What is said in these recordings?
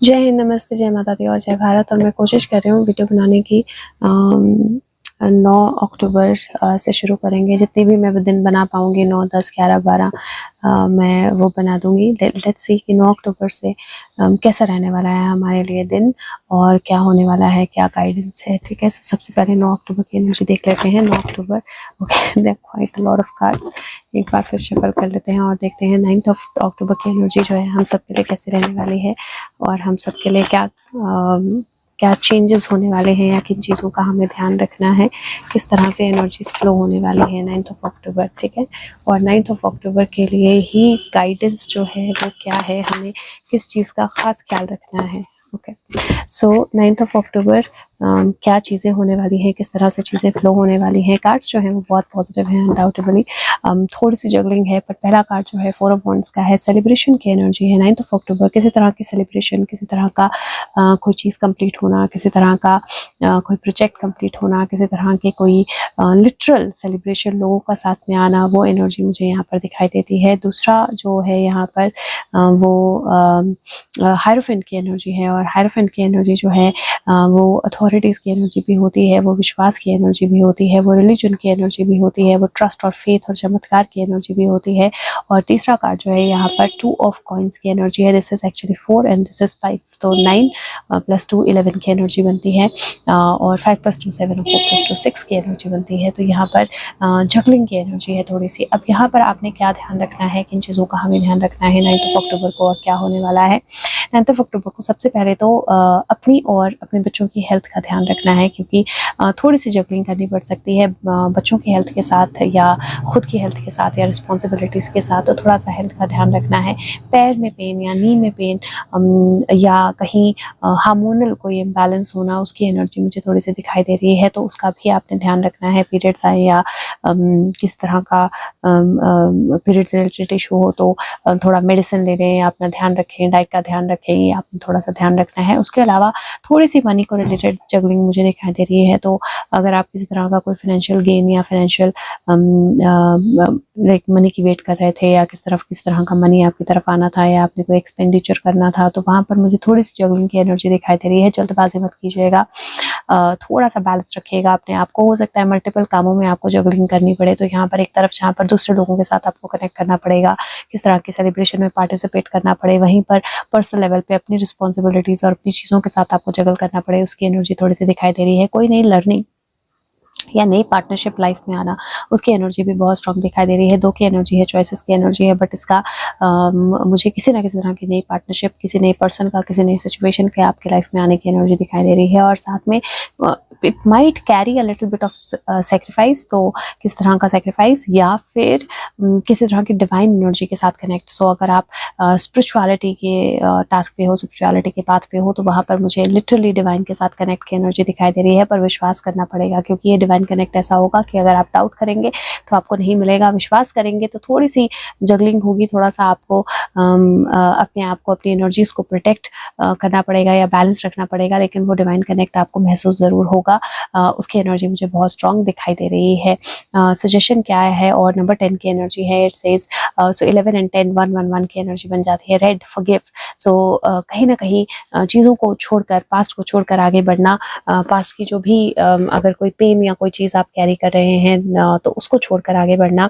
जय हिंद, नमस्ते, जय माता दी और जय भारत। और मैं कोशिश कर रही हूँ वीडियो बनाने की। 9 अक्टूबर से शुरू करेंगे। जितनी भी मैं दिन बना पाऊँगी 9, 10, 11, 12 मैं वो बना दूँगी। लेट्स सी कि 9 अक्टूबर से कैसा रहने वाला है हमारे लिए दिन और क्या होने वाला है, क्या गाइडेंस है। ठीक है, सबसे पहले 9 अक्टूबर की एनर्जी देख लेते हैं। 9 October, okay, there quite a lot of cards. एक बार फिर शफल कर लेते हैं और देखते हैं 9 अक्टूबर की एनर्जी जो है हम सबके लिए कैसे रहने वाली है और हम सबके लिए क्या चेंजेस होने वाले हैं या किन चीज़ों का हमें ध्यान रखना है, किस तरह से एनर्जीज फ्लो होने वाली है 9 अक्टूबर। ठीक है, और 9 अक्टूबर के लिए ही गाइडेंस जो है वो क्या है, हमें किस चीज़ का खास ख्याल रखना है। ओके, सो 9 अक्टूबर क्या चीज़ें होने वाली हैं, किस तरह से चीज़ें फ्लो होने वाली हैं। कार्ड्स जो हैं वो बहुत पॉजिटिव हैं अनडाउटेबली। थोड़ी सी जगलिंग है, पर पहला कार्ड जो है 4 ऑफ वॉन्ड्स का है। सेलिब्रेशन की एनर्जी है 9 अक्टूबर। किसी तरह की सेलिब्रेशन, किसी तरह का कोई चीज़ कंप्लीट होना, किसी तरह का कोई प्रोजेक्ट कंप्लीट होना, किसी तरह के कोई लिटरल सेलिब्रेशन, लोगों का साथ में आना, वो एनर्जी मुझे यहाँ पर दिखाई देती है। दूसरा जो है यहाँ पर वो हायरोफेंट की एनर्जी है, और हायरोफेंट की एनर्जी जो है वो अथॉरिटीज़ की एनर्जी भी होती है, वो विश्वास की एनर्जी भी होती है, वो रिलीजन की एनर्जी भी होती है, वो ट्रस्ट और फेथ और चमत्कार की एनर्जी भी होती है। और तीसरा कार्ड जो है यहाँ पर 2 ऑफ कॉइन्स की एनर्जी है। This is actually 4 and this is 5, तो 9 + 2 11 की एनर्जी बनती है, और 5 + 2 7 और 4 + 2 6 की एनर्जी बनती है। तो यहाँ पर जगलिंग की एनर्जी है थोड़ी सी। अब यहाँ पर आपने क्या ध्यान रखना है, किन चीज़ों का हमें ध्यान रखना है 9 अक्टूबर को और क्या होने वाला है 9 अक्टूबर को। सबसे पहले तो अपनी और अपने बच्चों की हेल्थ का ध्यान रखना है, क्योंकि थोड़ी सी जगलिंग करनी पड़ सकती है बच्चों की हेल्थ के साथ या खुद की हेल्थ के साथ या रिस्पॉन्सिबिलिटीज़ के साथ। तो थोड़ा सा हेल्थ का ध्यान रखना है। पैर में पेन या नी में पेन या कहीं हार्मोनल कोई इम्बैलेंस होना, उसकी एनर्जी मुझे थोड़ी सी दिखाई दे रही है, तो उसका भी आपने ध्यान रखना है। पीरियड्स आए या किस तरह का पीरियड से रिलेटेड इशू हो तो थोड़ा मेडिसिन ले लें, अपना ध्यान रखें, डाइट का ध्यान रखें, ये आपने थोड़ा सा ध्यान रखना है। उसके अलावा थोड़ी सी मनी को रिलेटेड जगलिंग मुझे दिखाई दे रही है। तो अगर आप किसी तरह का कोई फाइनेंशियल गेन या फाइनेंशियल लाइक मनी की वेट कर रहे थे, या किस तरह का मनी आपकी तरफ आना था, या आपने कोई एक्सपेंडिचर करना था, तो वहाँ पर मुझे थोड़ी सी जगलिंग की एनर्जी दिखाई दे रही है। जल्दबाजी मत कीजिएगा, थोड़ा सा बैलेंस रखिएगा अपने आप को। हो सकता है मल्टीपल कामों में आपको जगलिंग करनी पड़े, तो यहाँ पर एक तरफ जहाँ पर दूसरे लोगों के साथ आपको कनेक्ट करना पड़ेगा, किस तरह के सेलिब्रेशन में पार्टिसिपेट करना पड़े, वहीं पर पर्सनल लेवल पे अपनी रिस्पॉन्सिबिलिटीज़ और अपनी चीज़ों के साथ आपको जगल करना पड़े, उसकी एनर्जी थोड़ी सी दिखाई दे रही है। कोई नई लर्निंग या नई पार्टनरशिप लाइफ में आना, उसकी एनर्जी भी बहुत स्ट्रॉन्ग दिखाई दे रही है। 2 की एनर्जी है, चॉइसेस की एनर्जी है, बट इसका मुझे किसी ना किसी तरह की नई पार्टनरशिप, किसी नए पर्सन का, किसी नई सिचुएशन के आपके लाइफ में आने की एनर्जी दिखाई दे रही है। और साथ में it might carry a little bit of sacrifice, तो किस तरह का सेक्रीफाइस, या फिर किसी तरह की डिवाइन एनर्जी के साथ कनेक्ट। सो अगर आप स्पिरिचुअलिटी के टास्क पे हो, स्पिरिचुअलिटी के पाथ पे हो, तो वहाँ पर मुझे लिटरली डिवाइन के साथ कनेक्ट की एनर्जी दिखाई दे रही है। पर विश्वास करना पड़ेगा, क्योंकि ये डिवाइन कनेक्ट ऐसा होगा कि अगर आप डाउट करेंगे तो आपको नहीं मिलेगा, विश्वास करेंगे तो थोड़ी सी जगलिंग होगी, थोड़ा सा आपको अपने आप को, अपनी एनर्जीज को प्रोटेक्ट करना पड़ेगा या बैलेंस रखना पड़ेगा, लेकिन वो डिवाइन कनेक्ट आपको महसूस ज़रूर होगा। उसकी एनर्जी मुझे बहुत स्ट्रॉन्ग दिखाई दे रही है। सजेशन क्या है, और नंबर 10 की एनर्जी है। इट सेज सो 11 एंड 10 1 1 1 की एनर्जी बन जाती है। रेड फॉरगिव, सो कहीं ना कहीं चीज़ों को छोड़कर, पास्ट को छोड़कर आगे बढ़ना, पास्ट की जो भी अगर कोई पेन या कोई चीज़ आप कैरी कर रहे हैं तो उसको छोड़कर आगे बढ़ना,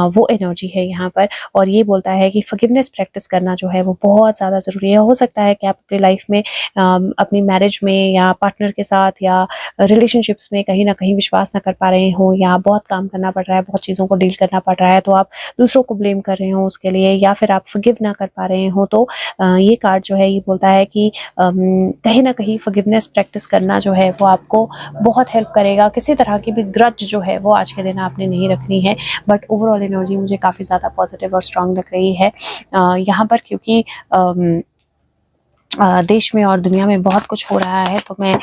वो एनर्जी है यहाँ पर। और ये बोलता है कि फॉरगिवनेस प्रैक्टिस करना जो है वो बहुत ज़्यादा ज़रूरी है। हो सकता है कि आप अपनी लाइफ में अपनी मैरिज में या पार्टनर के साथ या रिलेशनशिप्स में कहीं ना कहीं विश्वास ना कर पा रहे हो, या बहुत काम करना पड़ रहा है, बहुत चीज़ों को डील करना पड़ रहा है, तो आप दूसरों को ब्लेम कर रहे हो उसके लिए, या फिर आप फॉरगिव ना कर पा रहे हो। तो ये कार्ड जो है ये बोलता है कि कहीं ना कहीं फॉरगिवनेस प्रैक्टिस करना जो है वो आपको बहुत हेल्प करेगा। किसी तरह की भी ग्रज जो है वो आज के दिन आपने नहीं रखनी है। बट ओवरऑल एनर्जी मुझे काफ़ी ज़्यादा पॉजिटिव और स्ट्रांग लग रही है यहाँ पर, क्योंकि देश में और दुनिया में बहुत कुछ हो रहा है। तो मैं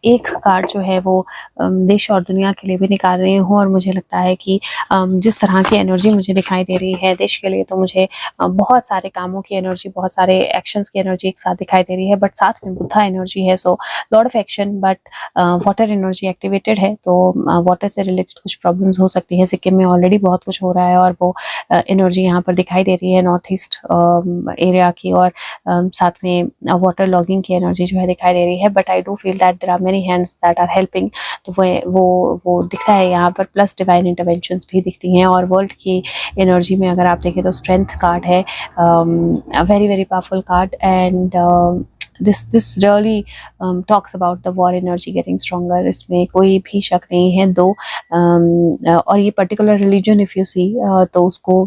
एक कार्ड जो है वो देश और दुनिया के लिए भी निकाल रही हूँ, और मुझे लगता है कि जिस तरह की एनर्जी मुझे दिखाई दे रही है देश के लिए, तो मुझे बहुत सारे कामों की एनर्जी, बहुत सारे एक्शंस की एनर्जी एक साथ दिखाई दे रही है। बट साथ में बुद्धा एनर्जी है, so lot of action, but water energy activated है, तो वाटर से रिलेटेड कुछ प्रॉब्लम्स हो सकती है। सिक्किम में ऑलरेडी बहुत कुछ हो रहा है, और वो एनर्जी यहाँ पर दिखाई दे रही है नॉर्थ ईस्ट एरिया की, और साथ में वाटर लॉगिंग की एनर्जी जो है दिखाई दे रही है, but I do feel that there are many hands that are helping. तो वो दिखता है यहाँ पर, प्लस डिवाइन इंटरवेंशंस भी दिखती हैं। और वर्ल्ड की एनर्जी में अगर आप देखें तो स्ट्रेंथ कार्ड है, very very powerful card, and this really talks about the war energy getting stronger। इसमें कोई भी शक नहीं है। दो और ये particular religion if you see तो उसको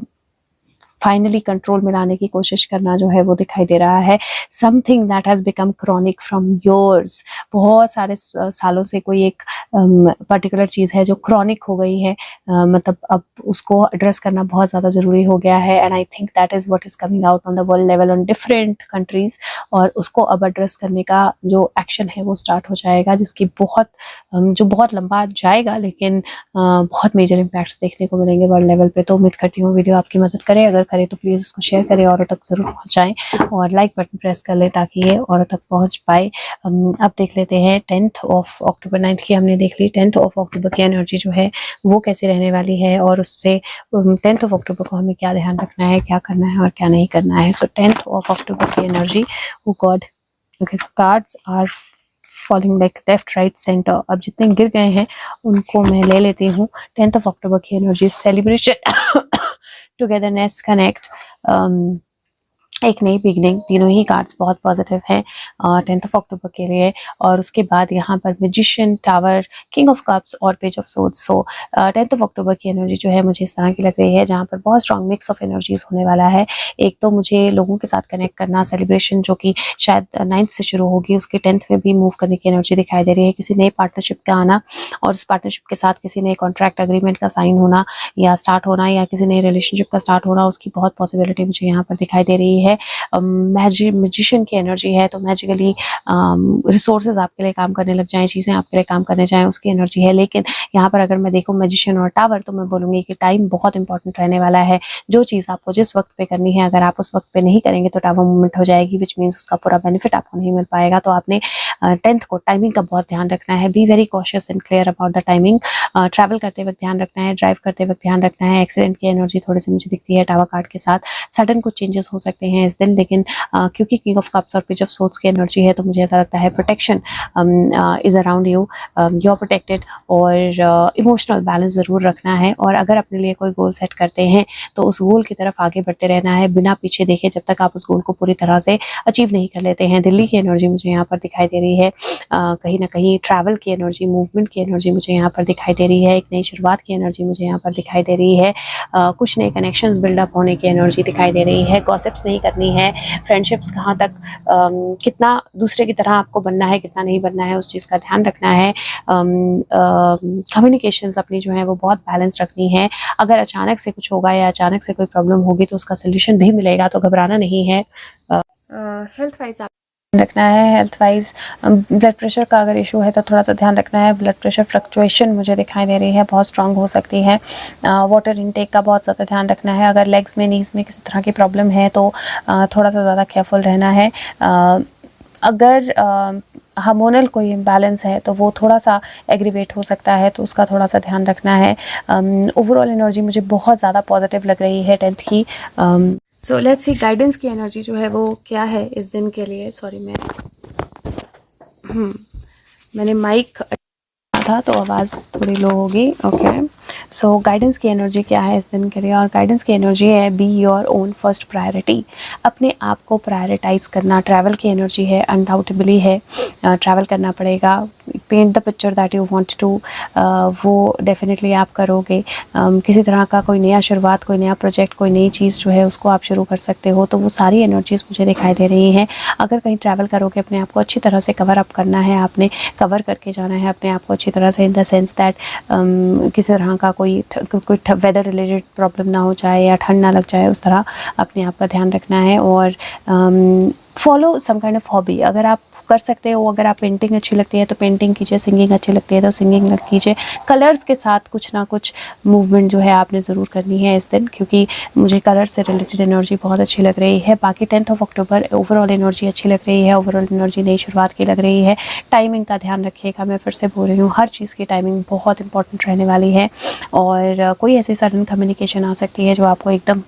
फाइनली कंट्रोल में लाने की कोशिश करना जो है वो दिखाई दे रहा है। Something that has become chronic from yours, बहुत सारे सालों से कोई एक पर्टिकुलर चीज़ है जो क्रॉनिक हो गई है, मतलब अब उसको एड्रेस करना बहुत ज़्यादा ज़रूरी हो गया है। And I think that is what is coming out on the world level on different countries, और उसको अब एड्रेस करने का जो एक्शन है वो स्टार्ट हो जाएगा, जिसकी जो बहुत लंबा जाएगा, लेकिन बहुत मेजर इम्पैक्ट्स देखने को मिलेंगे वर्ल्ड लेवल पे। तो उम्मीद करती हूँ वीडियो आपकी मदद करे, अगर करे तो प्लीज़ इसको शेयर करें, औरों तक ज़रूर पहुँचाएं, और लाइक बटन प्रेस कर लें ताकि ये औरों तक पहुँच पाए। अब देख लेते हैं 10th ऑफ अक्टूबर, 9th की हमने देख ली, 10th ऑफ अक्टूबर की एनर्जी जो है वो कैसे रहने वाली है, और उससे 10th ऑफ अक्टूबर को हमें क्या ध्यान रखना है, क्या करना है और क्या नहीं करना है। सो 10th ऑफ अक्टूबर की energy, oh god, okay, cards are falling like left right centre. अब जितने गिर गए हैं उनको मैं ले लेती हूँ। 10th ऑफ अक्टूबर की एनर्जी, सेलिब्रेशन, टुगेदरनेस, कनेक्ट, एक नई बिगनिंग, तीनों ही कार्ड्स बहुत पॉजिटिव हैं 10th ऑफ अक्टूबर के लिए। और उसके बाद यहाँ पर magician, tower, king of cups और page of swords. So 10th of October की एनर्जी जो है मुझे इस तरह की लग रही है, जहाँ पर बहुत स्ट्रॉन्ग मिक्स ऑफ एनर्जीज होने वाला है। एक तो मुझे लोगों के साथ कनेक्ट करना, सेलिब्रेशन जो कि शायद 9th से शुरू होगी, उसके 10th में भी मूव करने की एनर्जी दिखाई दे रही है। किसी नए पार्टनरशिप का आना, और उस पार्टनरशिप के साथ किसी नए कॉन्ट्रैक्ट अग्रीमेंट का साइन होना या स्टार्ट होना, या किसी नए रिलेशनशिप का स्टार्ट होना, उसकी बहुत पॉसिबिलिटी मुझे यहाँ पर दिखाई दे रही है। मैजिशियन की एनर्जी है, तो मैजिकली रिसोर्सेज आपके लिए काम करने लग जाएं, चीज़ें आपके लिए काम करने जाएं, उसकी एनर्जी है। लेकिन यहाँ पर अगर मैं देखूँ मैजिशियन और टावर, तो मैं बोलूँगी कि टाइम बहुत इंपॉर्टेंट रहने वाला है। जो चीज़ आपको जिस वक्त पे करनी है, अगर आप उस वक्त पे नहीं करेंगे तो टावर मूवमेंट हो जाएगी, विच मीन्स उसका पूरा बेनिफिट आपको नहीं मिल पाएगा। तो आपने 10th को टाइमिंग का बहुत ध्यान रखना है। Be very cautious and clear about the timing. Travel करते वक्त ध्यान रखना है, ड्राइव करते वक्त ध्यान रखना है। एक्सीडेंट की एनर्जी थोड़ी सी मुझे दिखती है टावर कार्ड के साथ। सडन कुछ चेंजेस हो सकते हैं इस दिन, लेकिन क्योंकि किंग ऑफ कप्स और पेज ऑफ सोर्ड्स की एनर्जी है, तो मुझे ऐसा लगता है protection is around you, you are protected, और इमोशनल बैलेंस ज़रूर रखना है। और अगर अपने लिए कोई गोल सेट करते हैं तो उस गोल की तरफ आगे बढ़ते रहना है, बिना पीछे देखे, जब तक आप उस गोल को पूरी तरह से अचीव नहीं कर लेते हैं। दिल्ली की एनर्जी मुझे यहाँ पर दिखाई दे रही है, कहीं ना कहीं ट्रैवल की एनर्जी, मूवमेंट की एनर्जी मुझे यहाँ पर दिखाई दे रही है। एक नई शुरुआत की एनर्जी मुझे यहाँ पर दिखाई दे रही है। कुछ नए कनेक्शंस बिल्डअप होने की एनर्जी दिखाई दे रही है। गॉसिप्स नहीं करनी है। फ्रेंडशिप्स कहाँ तक, कितना दूसरे की तरह आपको बनना है, कितना नहीं बनना है, उस चीज़ का ध्यान रखना है। कम्युनिकेशंस अपनी जो है वो बहुत बैलेंस रखनी है। अगर अचानक से कुछ होगा या अचानक से कोई प्रॉब्लम होगी तो उसका सोल्यूशन भी मिलेगा, तो घबराना नहीं है। हेल्थ वाइज आप रखना है। हेल्थ वाइज ब्लड प्रेशर का अगर इशू है तो थोड़ा सा ध्यान रखना है। ब्लड प्रेशर फ्लक्चुएशन मुझे दिखाई दे रही है, बहुत स्ट्रांग हो सकती है। वाटर इनटेक का बहुत ज़्यादा ध्यान रखना है। अगर लेग्स में, नीज में किसी तरह की प्रॉब्लम है तो थोड़ा सा ज़्यादा केयरफुल रहना है। अगर हार्मोनल कोई इम्बैलेंस है तो वो थोड़ा सा एग्रीवेट हो सकता है, तो उसका थोड़ा सा ध्यान रखना है। ओवरऑल एनर्जी मुझे बहुत ज़्यादा पॉजिटिव लग रही है 10th की। सो लेट्स सी गाइडेंस की एनर्जी जो है वो क्या है इस दिन के लिए। सॉरी, मैंने माइक था तो आवाज़ थोड़ी लो होगी। ओके, सो गाइडेंस की एनर्जी क्या है इस दिन के लिए, और गाइडेंस की एनर्जी है be your own first priority. अपने आप को प्रायोरिटाइज करना। ट्रैवल की एनर्जी है, अनडाउटेबली है, ट्रैवल करना पड़ेगा। Paint the picture that you want to, वो डेफिनेटली आप करोगे। किसी तरह का कोई नया शुरुआत, कोई नया प्रोजेक्ट, कोई नई चीज़ जो है उसको आप शुरू कर सकते हो, तो वो सारी एनर्जीज मुझे दिखाई दे रही हैं। अगर कहीं ट्रैवल करोगे, अपने आप को अच्छी तरह से कवर अप करना है, आपने कवर करके जाना है अपने आप को अच्छी तरह से, इन द सेंस दैट किसी तरह का कोई वेदर रिलेटेड प्रॉब्लम ना हो जाए या ठंड ना लग जाए, उस तरह अपने आप का ध्यान रखना है। और follow some kind of hobby, अगर आप कर सकते हो। अगर आप पेंटिंग अच्छी लगती है तो पेंटिंग कीजिए, सिंगिंग अच्छी लगती है तो सिंगिंग कीजिए। कलर्स के साथ कुछ ना कुछ मूवमेंट जो है आपने ज़रूर करनी है इस दिन, क्योंकि मुझे कलर्स से रिलेटेड एनर्जी बहुत अच्छी लग रही है। बाकी 10th of October overall energy अच्छी लग रही है, ओवरऑल एनर्जी नई शुरुआत की लग रही है। टाइमिंग का ध्यान रखिएगा, मैं फिर से बोल रही हूँ, हर चीज़ की टाइमिंग बहुत इंपॉर्टेंट रहने वाली है। और कोई ऐसी सडन कम्युनिकेशन आ सकती है जो आपको एकदम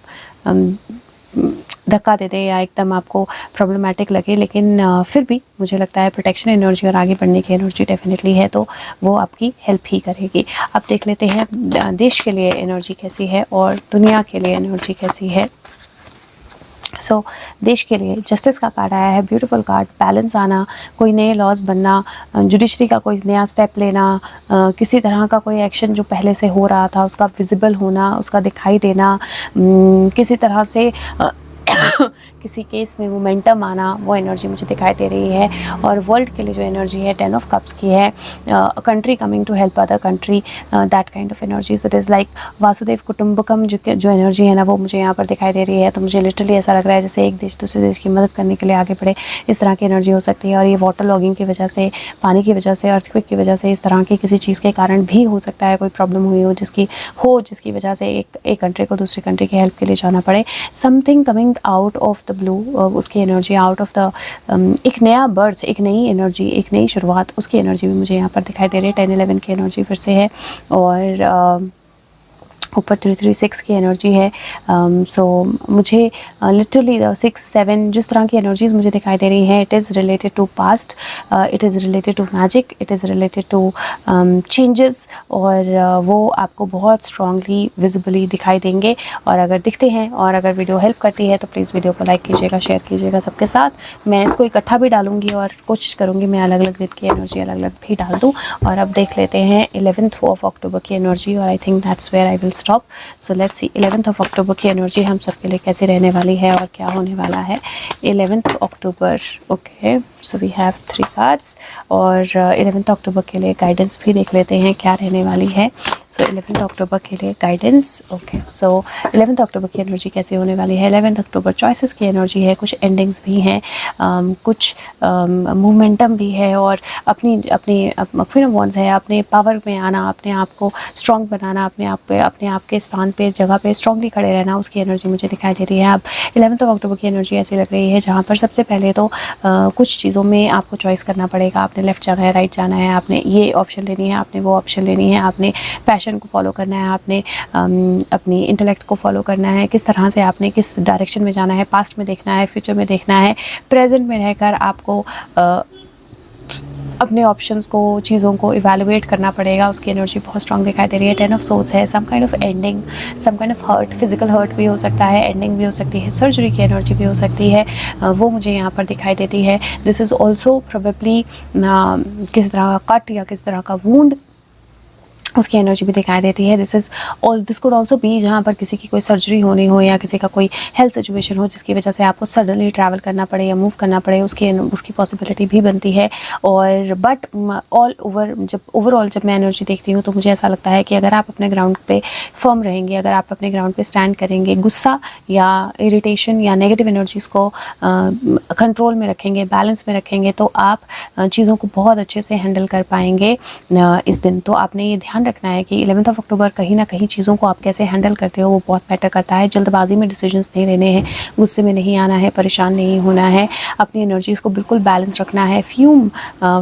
धक्का दे दे या एकदम आपको प्रॉब्लमेटिक लगे, लेकिन फिर भी मुझे लगता है प्रोटेक्शन एनर्जी और आगे बढ़ने की एनर्जी डेफिनेटली है, तो वो आपकी हेल्प ही करेगी। अब देख लेते हैं देश के लिए एनर्जी कैसी है और दुनिया के लिए एनर्जी कैसी है। सो देश के लिए जस्टिस का कार्ड आया है, ब्यूटीफुल कार्ड, बैलेंस आना, कोई नए लॉज बनना, जुडिशरी का कोई नया स्टेप लेना, किसी तरह का कोई एक्शन जो पहले से हो रहा था उसका विजिबल होना, उसका दिखाई देना, किसी तरह से किसी केस में मोमेंटम आना, वो एनर्जी मुझे दिखाई दे रही है। और वर्ल्ड के लिए जो एनर्जी है 10 ऑफ कप्स की है, country coming to help other country, that kind of energy. So it is like वासुदेव कुटुंबकम जो एनर्जी है ना, वो मुझे यहाँ पर दिखाई दे रही है। तो मुझे लिटरली ऐसा लग रहा है जैसे एक देश दूसरे देश की मदद करने के लिए आगे बढ़े, इस तरह की एनर्जी हो सकती है। और ये वाटर लॉगिंग की वजह से, पानी की वजह से, अर्थक्वेक की वजह से, इस तरह की किसी चीज़ के कारण भी हो सकता है कोई प्रॉब्लम हुई हो जिसकी वजह से एक कंट्री को दूसरी कंट्री की हेल्प के लिए जाना पड़े। Something coming out of the blue, उसकी एनर्जी आउट ऑफ द एक नया बर्थ, एक नई एनर्जी, एक नई शुरुआत, उसकी एनर्जी भी मुझे यहाँ पर दिखाई दे रही है। 10-11 की एनर्जी फिर से है और ऊपर 3-3-6 की एनर्जी है। सो मुझे लिटरली 6-7 जिस तरह की एनर्जीज मुझे दिखाई दे रही हैं, it is related to past, it is related to magic, it is related to changes, और वो आपको बहुत स्ट्रांगली विजिबली दिखाई देंगे। और अगर दिखते हैं और अगर वीडियो हेल्प करती है तो प्लीज़ वीडियो को लाइक कीजिएगा, शेयर कीजिएगा सबके साथ। मैं इसको इकट्ठा भी डालूंगी और कोशिश करूँगी मैं अलग अलग दिन की एनर्जी अलग अलग भी डाल दूँ। और अब देख लेते हैं 11th ऑफ अक्टूबर की एनर्जी, और I think that's where I will stop. So let's see 11th of October की एनर्जी हम सबके लिए कैसे रहने वाली है और क्या होने वाला है 11th October. Okay, so we have 3 cards और 11th अक्टूबर के लिए गाइडेंस भी देख लेते हैं क्या रहने वाली है। सो 11th अक्टूबर के लिए गाइडेंस। ओके, सो 11th अक्टूबर की एनर्जी कैसे होने वाली है। 11th अक्टूबर चॉइसेस की एनर्जी है, कुछ एंडिंग्स भी हैं, कुछ मोमेंटम भी है, और अपनी क्वीन ऑफ वॉन्ड्स है, अपने पावर में आना, अपने आप को स्ट्रॉन्ग बनाना, अपने आप के स्थान पे, जगह पे स्ट्रॉन्गली खड़े रहना, उसकी एनर्जी मुझे दिखाई दे रही है। अब 11th ऑफ अक्टूबर की एनर्जी ऐसी लग रही है जहाँ पर सबसे पहले तो कुछ चीज़ों में आपको चॉइस करना पड़ेगा। आपने लेफ़्ट जाना है, राइट जाना है, आपने ये ऑप्शन लेनी है, आपने वो ऑप्शन लेनी है, आपने पैशन को फॉलो करना है, आपने अपनी इंटेलेक्ट को फॉलो करना है, किस तरह से आपने किस डायरेक्शन में जाना है, पास्ट में देखना है, फ्यूचर में देखना है, प्रेजेंट में रहकर आपको अपने ऑप्शंस को, चीज़ों को इवैल्यूएट करना पड़ेगा। उसकी एनर्जी बहुत स्ट्रांग दिखाई दे रही है। 10 ऑफ सोर्ड्स है, some kind of ending, some kind of hurt, physical hurt भी हो सकता है, एंडिंग भी हो सकती है, सर्जरी की एनर्जी भी हो सकती है, वो मुझे यहाँ पर दिखाई देती है। दिस इज़ ऑल्सो प्रोबेबली किसी तरह का कट या किसी तरह का वूंड, उसकी एनर्जी भी दिखाई देती है। दिस कुड ऑल्सो बी जहाँ पर किसी की कोई सर्जरी होनी हो या किसी का कोई हेल्थ सिचुएशन हो जिसकी वजह से आपको सडनली ट्रैवल करना पड़े या मूव करना पड़े, उसकी पॉसिबिलिटी भी बनती है। और बट ओवरऑल जब मैं एनर्जी देखती हूँ तो मुझे ऐसा लगता है कि अगर आप अपने ग्राउंड पे फर्म रहेंगे, अगर आप अपने ग्राउंड पे स्टैंड करेंगे, गुस्सा या इरिटेशन या नेगेटिव एनर्जीज़ को कंट्रोल में रखेंगे, बैलेंस में रखेंगे, तो आप चीज़ों को बहुत अच्छे से हैंडल कर पाएंगे इस दिन। तो आपने ये ध्यान रखना है कि 11th ऑफ अक्टूबर कहीं ना कहीं चीज़ों को आप कैसे हैंडल करते हो वो बहुत मैटर करता है। जल्दबाजी में डिसीजंस नहीं लेने हैं, गुस्से में नहीं आना है, परेशान नहीं होना है, अपनी एनर्जीज़ को बिल्कुल बैलेंस रखना है। फ्यूम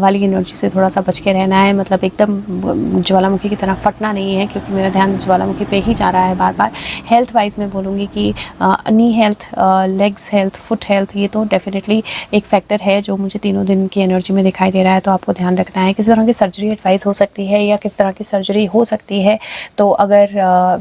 वाली एनर्जी से थोड़ा सा बच के रहना है, मतलब एकदम ज्वालामुखी की तरह फटना नहीं है, क्योंकि मेरा ध्यान ज्वालामुखी पे ही जा रहा है बार बार। हेल्थ वाइज मैं बोलूँगी कि knee health, legs health, foot health, ये तो डेफिनेटली एक फैक्टर है जो मुझे तीनों दिन की एनर्जी में दिखाई दे रहा है। तो आपको ध्यान रखना है। किस तरह की सर्जरी एडवाइस हो सकती है या किस तरह की सर्जरी हो सकती है, तो अगर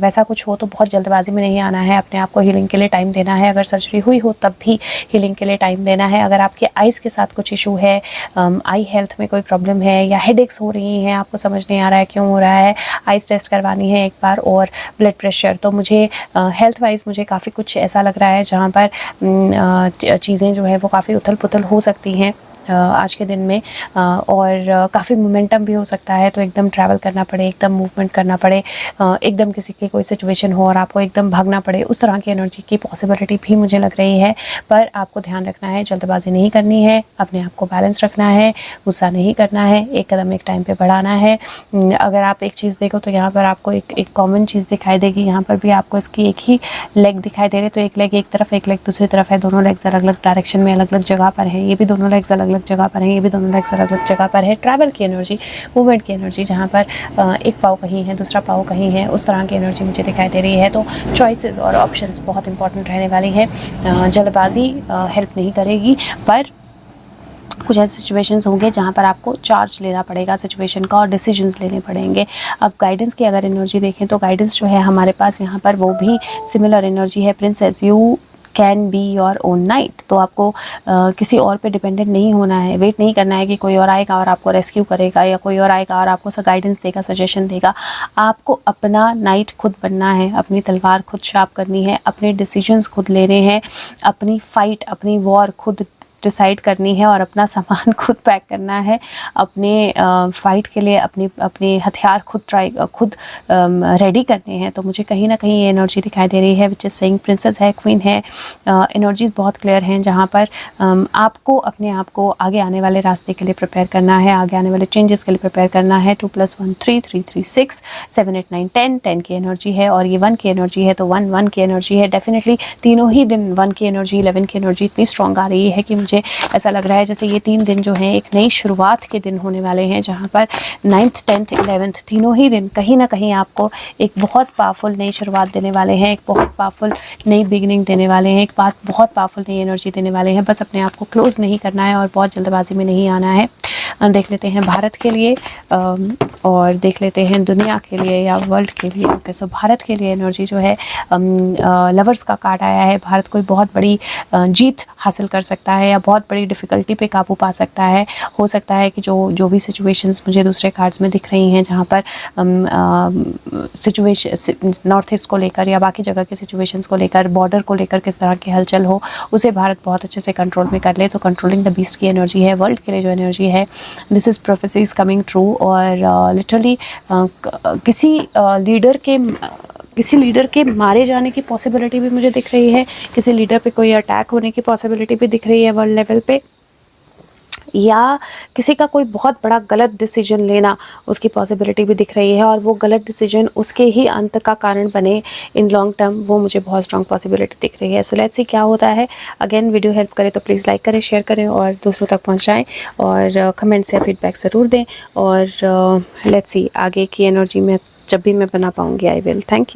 वैसा कुछ हो तो बहुत जल्दबाजी में नहीं आना है, अपने आप को हीलिंग के लिए टाइम देना है। अगर सर्जरी हुई हो तब भी हीलिंग के लिए टाइम देना है। अगर आपके आइज़ के साथ कुछ इशू है, आई हेल्थ में कोई प्रॉब्लम है या हेडेक्स हो रही हैं, आपको समझ नहीं आ रहा है क्यों हो रहा है, आइज़ टेस्ट करवानी है एक बार, और ब्लड प्रेशर, तो मुझे हेल्थ वाइज मुझे काफ़ी कुछ ऐसा लग रहा है जहाँ पर चीज़ें जो है वो काफ़ी उथल पुथल हो सकती हैं आज के दिन में, और काफ़ी मोमेंटम भी हो सकता है। तो एकदम ट्रैवल करना पड़े, एकदम मूवमेंट करना पड़े, एकदम किसी की कोई सिचुएशन हो और आपको एकदम भागना पड़े, उस तरह की एनर्जी की पॉसिबिलिटी भी मुझे लग रही है। पर आपको ध्यान रखना है, जल्दबाजी नहीं करनी है, अपने आप को बैलेंस रखना है, गुस्सा नहीं करना है, एक कदम एक टाइम पे बढ़ाना है। अगर आप एक चीज़ देखो तो यहाँ पर आपको एक कॉमन चीज़ दिखाई देगी। यहाँ पर भी आपको इसकी एक ही लेग दिखाई दे रही है, तो एक लेग एक तरफ, एक लेग दूसरी तरफ है। दोनों लेग्स अलग अलग डायरेक्शन में, अलग अलग जगह पर हैं। ये भी दोनों लेग्स अलग अलग जगह पर हैं, ये भी दोनों लेग्स अलग अलग जगह पर है। ट्रैवल की एनर्जी, मूवमेंट की एनर्जी, जहाँ पर एक पाँव कहीं है दूसरा पाँव कहीं है, उस तरह की एनर्जी मुझे दिखाई दे रही है। तो चॉइसेस और ऑप्शंस बहुत इंपॉर्टेंट रहने वाली है। जल्दबाजी हेल्प नहीं करेगी, पर कुछ ऐसे सिचुएशंस होंगे जहाँ पर आपको चार्ज लेना पड़ेगा सिचुएशन का और डिसीजंस लेने पड़ेंगे। अब गाइडेंस की अगर एनर्जी देखें तो गाइडेंस जो है हमारे पास यहाँ पर वो भी सिमिलर एनर्जी है। Princess, you can be your own night. तो आपको किसी और पे डिपेंडेंट नहीं होना है, वेट नहीं करना है कि कोई और आएगा और आपको रेस्क्यू करेगा या कोई और आएगा और आपको गाइडेंस देगा, सजेशन देगा। आपको अपना नाइट खुद बनना है, अपनी तलवार खुद शार्प करनी है, अपने डिसीजंस खुद लेने हैं, अपनी फाइट, अपनी वॉर खुद डिसाइड करनी है और अपना सामान खुद पैक करना है। अपने फाइट के लिए अपने हथियार खुद रेडी करने हैं। तो मुझे कहीं ना कहीं ये एनर्जी दिखाई दे रही है विच इज़ सेइंग प्रिंसेस है, क्वीन है। एनर्जीज बहुत क्लियर हैं जहाँ पर आपको अपने आप को आगे आने वाले रास्ते के लिए प्रिपेयर करना है, आगे आने वाले चेंजेस के लिए प्रिपेयर करना है। 2 + 1 3, 3 3 6, 7 8 9 10, 10 की एनर्जी है और ये 1 की एनर्जी है, तो 1 1 की एनर्जी है। डेफिनेटली तीनों ही दिन 1 की एनर्जी, 11 की एनर्जी इतनी स्ट्रॉन्ग आ रही है कि मुझे ऐसा लग रहा है जैसे ये 3 दिन जो हैं एक नई शुरुआत के दिन होने वाले हैं, जहाँ पर 9th 10th 11th तीनों ही दिन कहीं ना कहीं आपको एक बहुत पावरफुल नई शुरुआत देने वाले हैं, एक बहुत पावरफुल नई बिगिनिंग देने वाले हैं, एक बहुत पावरफुल नई एनर्जी देने वाले हैं। बस अपने आप को क्लोज नहीं करना है और बहुत जल्दबाजी में नहीं आना है। देख लेते हैं भारत के लिए और देख लेते हैं दुनिया के लिए या वर्ल्ड के लिए। ओके, सो भारत के लिए एनर्जी जो है लवर्स का कार्ड आया है। भारत कोई बहुत बड़ी जीत हासिल कर सकता है या बहुत बड़ी डिफ़िकल्टी पे काबू पा सकता है। हो सकता है कि जो भी सिचुएशंस मुझे दूसरे कार्ड्स में दिख रही हैं जहाँ पर सिचुएशन नॉर्थ ईस्ट को लेकर या बाकी जगह के सिचुएशंस को लेकर, बॉर्डर को लेकर किस तरह की हलचल हो, उसे भारत बहुत अच्छे से कंट्रोल में कर ले। तो कंट्रोलिंग द बीस्ट की एनर्जी है। वर्ल्ड के लिए जो एनर्जी है, this is prophecies coming true और लिटरली किसी लीडर के मारे जाने की पॉसिबिलिटी भी मुझे दिख रही है। किसी लीडर पे कोई अटैक होने की पॉसिबिलिटी भी दिख रही है वर्ल्ड लेवल पे, या किसी का कोई बहुत बड़ा गलत डिसीजन लेना उसकी पॉसिबिलिटी भी दिख रही है और वो गलत डिसीजन उसके ही अंत का कारण बने इन लॉन्ग टर्म, वो मुझे बहुत स्ट्रॉन्ग पॉसिबिलिटी दिख रही है। सो लेट्स सी क्या होता है। अगेन वीडियो हेल्प करे तो प्लीज़ लाइक करें, शेयर करें और दूसरों तक पहुंचाएं और कमेंट्स या फीडबैक ज़रूर दें। और लेट्स सी आगे की एनर्जी में जब भी मैं बना पाऊँगी आई विल। Thank you.